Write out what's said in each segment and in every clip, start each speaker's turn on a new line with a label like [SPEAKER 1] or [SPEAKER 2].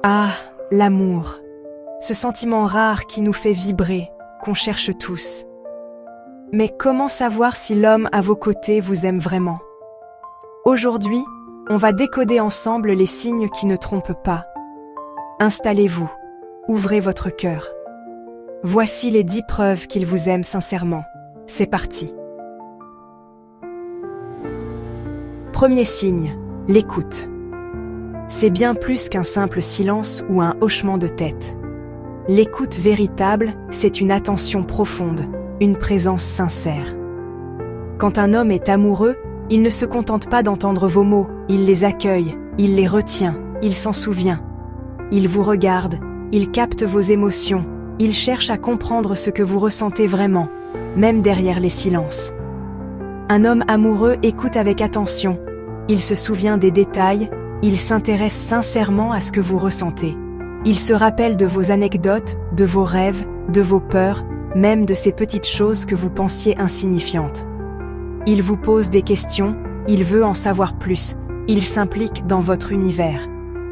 [SPEAKER 1] Ah, l'amour. Ce sentiment rare qui nous fait vibrer, qu'on cherche tous. Mais comment savoir si l'homme à vos côtés vous aime vraiment? Aujourd'hui, on va décoder ensemble les signes qui ne trompent pas. Installez-vous, ouvrez votre cœur. Voici les 10 preuves qu'il vous aime sincèrement. C'est parti. Premier signe, l'écoute. C'est bien plus qu'un simple silence ou un hochement de tête. L'écoute véritable, c'est une attention profonde, une présence sincère. Quand un homme est amoureux, il ne se contente pas d'entendre vos mots, il les accueille, il les retient, il s'en souvient. Il vous regarde, il capte vos émotions, il cherche à comprendre ce que vous ressentez vraiment, même derrière les silences. Un homme amoureux écoute avec attention, il se souvient des détails, il s'intéresse sincèrement à ce que vous ressentez. Il se rappelle de vos anecdotes, de vos rêves, de vos peurs, même de ces petites choses que vous pensiez insignifiantes. Il vous pose des questions, il veut en savoir plus, il s'implique dans votre univers.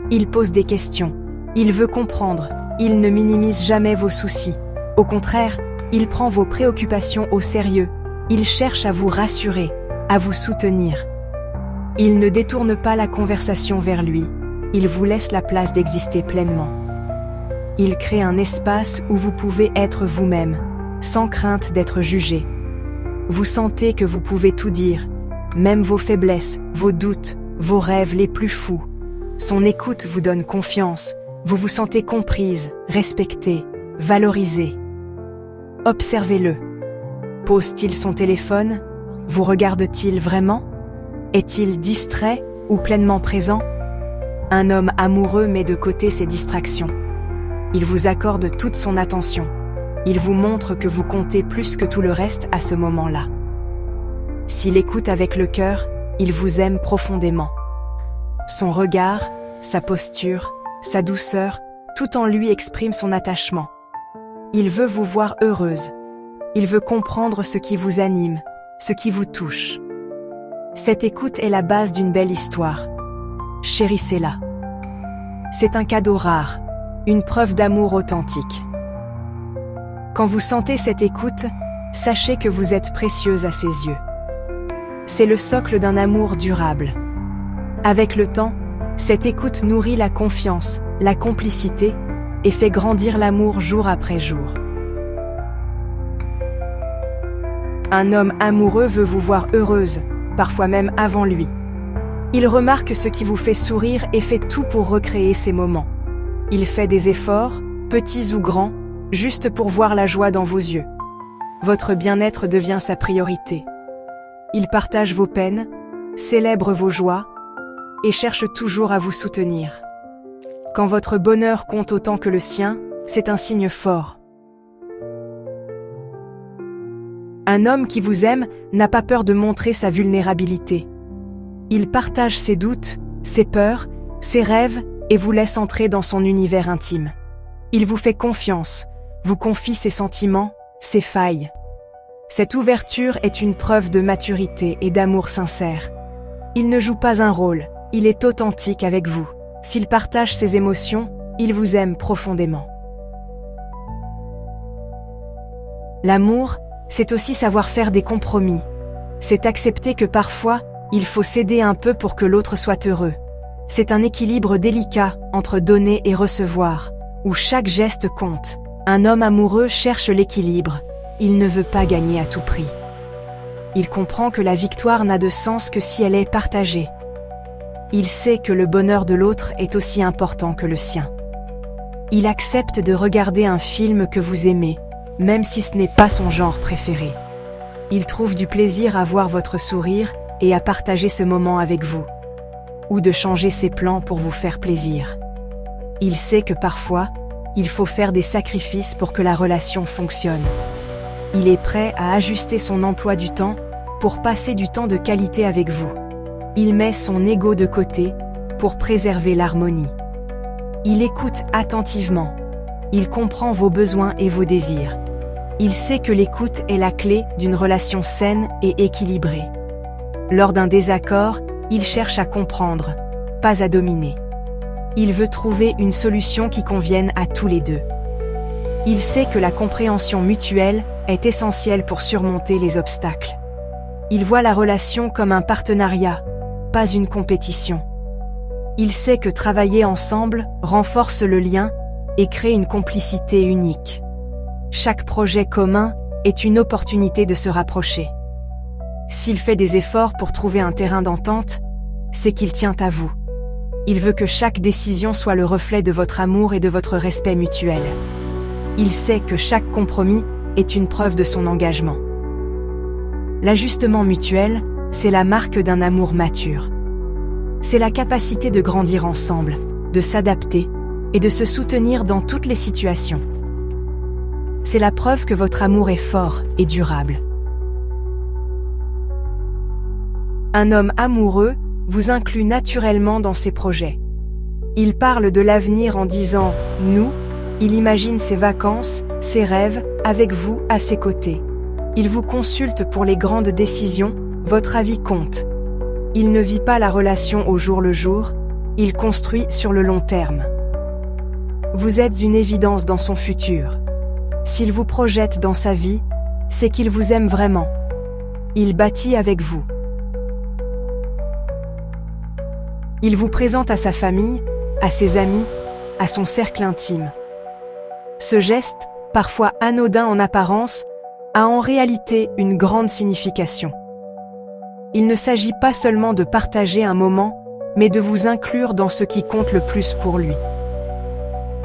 [SPEAKER 1] Il pose des questions, il veut comprendre, il ne minimise jamais vos soucis. Au contraire, il prend vos préoccupations au sérieux, il cherche à vous rassurer, à vous soutenir. Il ne détourne pas la conversation vers lui, il vous laisse la place d'exister pleinement. Il crée un espace où vous pouvez être vous-même, sans crainte d'être jugé. Vous sentez que vous pouvez tout dire, même vos faiblesses, vos doutes, vos rêves les plus fous. Son écoute vous donne confiance, vous vous sentez comprise, respectée, valorisée. Observez-le. Pose-t-il son téléphone? Vous regarde-t-il vraiment? Est-il distrait ou pleinement présent? Un homme amoureux met de côté ses distractions. Il vous accorde toute son attention. Il vous montre que vous comptez plus que tout le reste à ce moment-là. S'il écoute avec le cœur, il vous aime profondément. Son regard, sa posture, sa douceur, tout en lui exprime son attachement. Il veut vous voir heureuse. Il veut comprendre ce qui vous anime, ce qui vous touche. Cette écoute est la base d'une belle histoire. Chérissez-la. C'est un cadeau rare, une preuve d'amour authentique. Quand vous sentez cette écoute, sachez que vous êtes précieuse à ses yeux. C'est le socle d'un amour durable. Avec le temps, cette écoute nourrit la confiance, la complicité et fait grandir l'amour jour après jour. Un homme amoureux veut vous voir heureuse, parfois même avant lui. Il remarque ce qui vous fait sourire et fait tout pour recréer ces moments. Il fait des efforts, petits ou grands, juste pour voir la joie dans vos yeux. Votre bien-être devient sa priorité. Il partage vos peines, célèbre vos joies et cherche toujours à vous soutenir. Quand votre bonheur compte autant que le sien, c'est un signe fort. Un homme qui vous aime n'a pas peur de montrer sa vulnérabilité. Il partage ses doutes, ses peurs, ses rêves et vous laisse entrer dans son univers intime. Il vous fait confiance, vous confie ses sentiments, ses failles. Cette ouverture est une preuve de maturité et d'amour sincère. Il ne joue pas un rôle, il est authentique avec vous. S'il partage ses émotions, il vous aime profondément. L'amour, c'est aussi savoir faire des compromis. C'est accepter que parfois, il faut céder un peu pour que l'autre soit heureux. C'est un équilibre délicat entre donner et recevoir, où chaque geste compte. Un homme amoureux cherche l'équilibre. Il ne veut pas gagner à tout prix. Il comprend que la victoire n'a de sens que si elle est partagée. Il sait que le bonheur de l'autre est aussi important que le sien. Il accepte de regarder un film que vous aimez, même si ce n'est pas son genre préféré. Il trouve du plaisir à voir votre sourire et à partager ce moment avec vous, ou de changer ses plans pour vous faire plaisir. Il sait que parfois, il faut faire des sacrifices pour que la relation fonctionne. Il est prêt à ajuster son emploi du temps pour passer du temps de qualité avec vous. Il met son ego de côté pour préserver l'harmonie. Il écoute attentivement. Il comprend vos besoins et vos désirs. Il sait que l'écoute est la clé d'une relation saine et équilibrée. Lors d'un désaccord, il cherche à comprendre, pas à dominer. Il veut trouver une solution qui convienne à tous les deux. Il sait que la compréhension mutuelle est essentielle pour surmonter les obstacles. Il voit la relation comme un partenariat, pas une compétition. Il sait que travailler ensemble renforce le lien et crée une complicité unique. Chaque projet commun est une opportunité de se rapprocher. S'il fait des efforts pour trouver un terrain d'entente, c'est qu'il tient à vous. Il veut que chaque décision soit le reflet de votre amour et de votre respect mutuel. Il sait que chaque compromis est une preuve de son engagement. L'ajustement mutuel, c'est la marque d'un amour mature. C'est la capacité de grandir ensemble, de s'adapter et de se soutenir dans toutes les situations. C'est la preuve que votre amour est fort et durable. Un homme amoureux vous inclut naturellement dans ses projets. Il parle de l'avenir en disant « nous », il imagine ses vacances, ses rêves, avec vous à ses côtés. Il vous consulte pour les grandes décisions, votre avis compte. Il ne vit pas la relation au jour le jour, il construit sur le long terme. Vous êtes une évidence dans son futur. S'il vous projette dans sa vie, c'est qu'il vous aime vraiment. Il bâtit avec vous. Il vous présente à sa famille, à ses amis, à son cercle intime. Ce geste, parfois anodin en apparence, a en réalité une grande signification. Il ne s'agit pas seulement de partager un moment, mais de vous inclure dans ce qui compte le plus pour lui.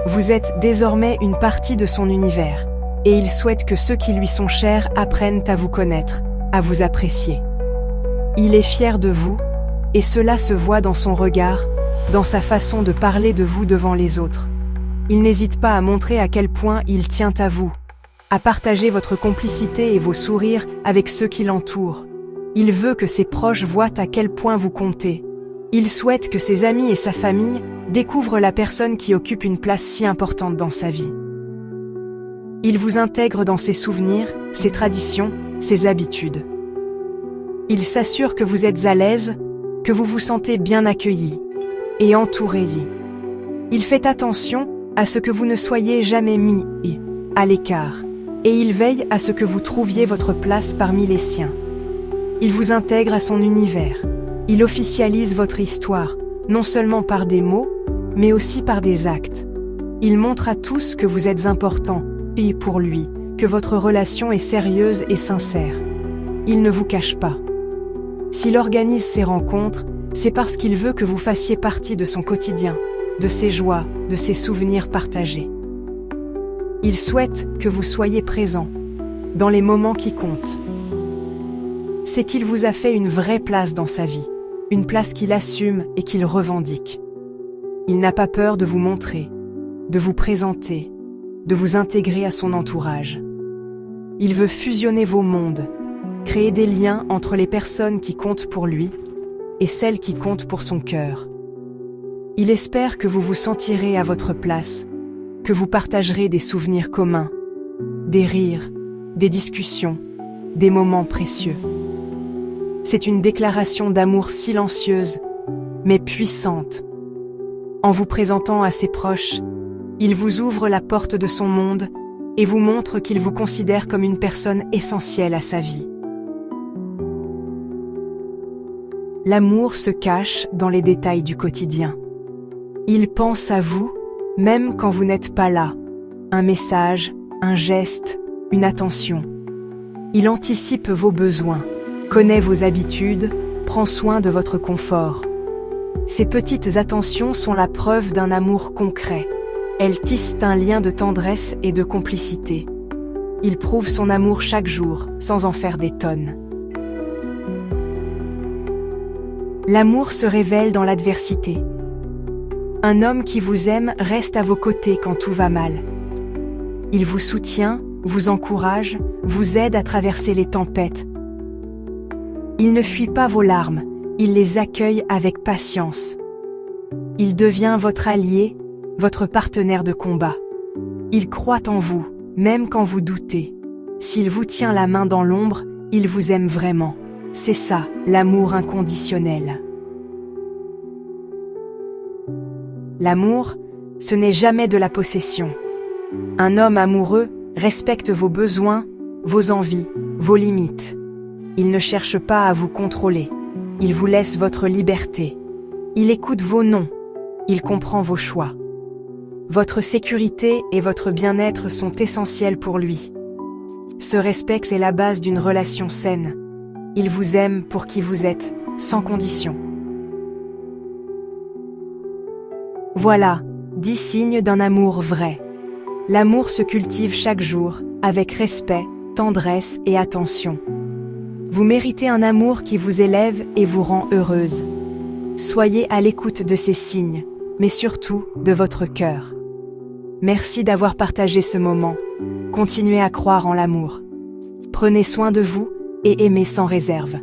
[SPEAKER 1] Vous êtes désormais une partie de son univers, et il souhaite que ceux qui lui sont chers apprennent à vous connaître, à vous apprécier. Il est fier de vous, et cela se voit dans son regard, dans sa façon de parler de vous devant les autres. Il n'hésite pas à montrer à quel point il tient à vous, à partager votre complicité et vos sourires avec ceux qui l'entourent. Il veut que ses proches voient à quel point vous comptez. Il souhaite que ses amis et sa famille découvrent la personne qui occupe une place si importante dans sa vie. Il vous intègre dans ses souvenirs, ses traditions, ses habitudes. Il s'assure que vous êtes à l'aise, que vous vous sentez bien accueilli et entouré. Il fait attention à ce que vous ne soyez jamais mis à l'écart, et il veille à ce que vous trouviez votre place parmi les siens. Il vous intègre à son univers. Il officialise votre histoire, non seulement par des mots, mais aussi par des actes. Il montre à tous que vous êtes important, et pour lui, que votre relation est sérieuse et sincère. Il ne vous cache pas. S'il organise ces rencontres, c'est parce qu'il veut que vous fassiez partie de son quotidien, de ses joies, de ses souvenirs partagés. Il souhaite que vous soyez présent, dans les moments qui comptent. C'est qu'il vous a fait une vraie place dans sa vie, une place qu'il assume et qu'il revendique. Il n'a pas peur de vous montrer, de vous présenter, de vous intégrer à son entourage. Il veut fusionner vos mondes, créer des liens entre les personnes qui comptent pour lui et celles qui comptent pour son cœur. Il espère que vous vous sentirez à votre place, que vous partagerez des souvenirs communs, des rires, des discussions, des moments précieux. C'est une déclaration d'amour silencieuse, mais puissante. En vous présentant à ses proches, il vous ouvre la porte de son monde et vous montre qu'il vous considère comme une personne essentielle à sa vie. L'amour se cache dans les détails du quotidien. Il pense à vous, même quand vous n'êtes pas là. Un message, un geste, une attention. Il anticipe vos besoins, connaît vos habitudes, prend soin de votre confort. Ces petites attentions sont la preuve d'un amour concret. Elles tissent un lien de tendresse et de complicité. Il prouve son amour chaque jour, sans en faire des tonnes. L'amour se révèle dans l'adversité. Un homme qui vous aime reste à vos côtés quand tout va mal. Il vous soutient, vous encourage, vous aide à traverser les tempêtes. Il ne fuit pas vos larmes, il les accueille avec patience. Il devient votre allié, votre partenaire de combat. Il croit en vous, même quand vous doutez. S'il vous tient la main dans l'ombre, il vous aime vraiment. C'est ça, l'amour inconditionnel. L'amour, ce n'est jamais de la possession. Un homme amoureux respecte vos besoins, vos envies, vos limites. Il ne cherche pas à vous contrôler. Il vous laisse votre liberté. Il écoute vos non. Il comprend vos choix. Votre sécurité et votre bien-être sont essentiels pour lui. Ce respect est la base d'une relation saine. Il vous aime pour qui vous êtes, sans condition. Voilà, 10 signes d'un amour vrai. L'amour se cultive chaque jour, avec respect, tendresse et attention. Vous méritez un amour qui vous élève et vous rend heureuse. Soyez à l'écoute de ces signes, mais surtout de votre cœur. Merci d'avoir partagé ce moment. Continuez à croire en l'amour. Prenez soin de vous et aimez sans réserve.